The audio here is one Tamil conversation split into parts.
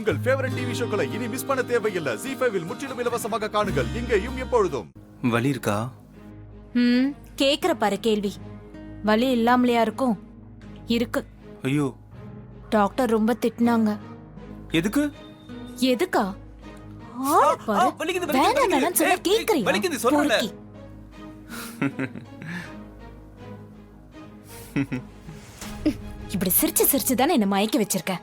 உங்கள் ஃபேவரட் டிவி ஷோக்களை இனி மிஸ் பண்ண தேவையில்லை. ZEE5 இல் முற்றிலும் இலவசமாக காணுங்கள், இங்கேயும் எப்பொழுதும். வலி இருக்கா? கேக்குற பாரு கேள்வி. வலி இல்லாமலையா இருக்கும்? இருக்கு. ஐயோ, டாக்டர் ரொம்ப திட்டினாங்க. எதுக்கு? எதுக்கா? ஆளு பாரு. வேணாம் வேணாம்னு சொன்னா கேக்குறியா? வலிக்குது சொல்றல. இப்படி சிரிச்சு சிரிச்சு தானே என்ன மயக்க வச்சிருக்க.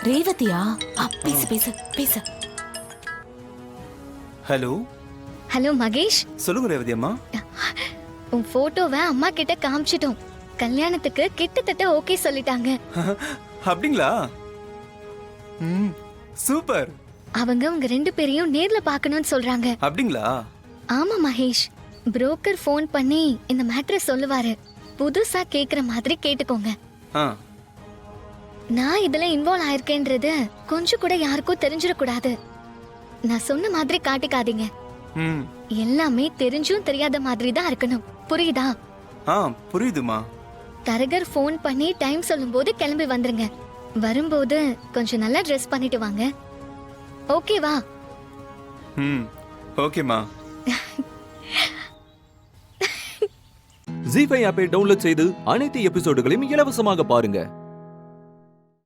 ரேவதியா? பேசு பேசு பேசு. ஹலோ ஹலோ மகேஷ், சொல்லுங்க ரேவதி அம்மா. உன் போட்டோவை அம்மா கிட்ட காமிச்சிட்டோம். கல்யாணத்துக்கு கிட்டத்தட்ட ஓகே சொல்லிட்டாங்க. அப்படிங்களா? சூப்பர். அவங்க உங்க 2 பேரையும் நேர்ல பார்க்கணும்னு சொல்றாங்க. அப்படிங்களா? ஆமா மகேஷ், புரோக்கர் ஃபோன் பண்ணி இந்த மேட்டரை சொல்லுவாரு. புதுசா கேக்குற மாதிரி கேட்டுக்கோங்க. நான் இதுல இன்வால்வ் ஆயிருக்கேன்றது கொஞ்சம் கூட யாருக்கும் தெரிஞ்சிடக்கூடாது. நான் சொன்ன மாதிரி காட்டிக்காதீங்க. எல்லாமே தெரிஞ்சும் தெரியாத மாதிரி தான் இருக்கணும். புரியுதா? புரியுதுமா. தரகர் ஃபோன் பண்ணி டைம் சொல்லும்போது கிளம்பி வந்துருங்க. வரும்போது கொஞ்சம் நல்லா ட்ரெஸ் பண்ணிட்டு வாங்க. ஓகேவா? ஓகேமா. ZEE5 ஆப்பை டவுன்லோட் செய்து அனைத்து எபிசோடுகளையும் இலவசமாக பாருங்க.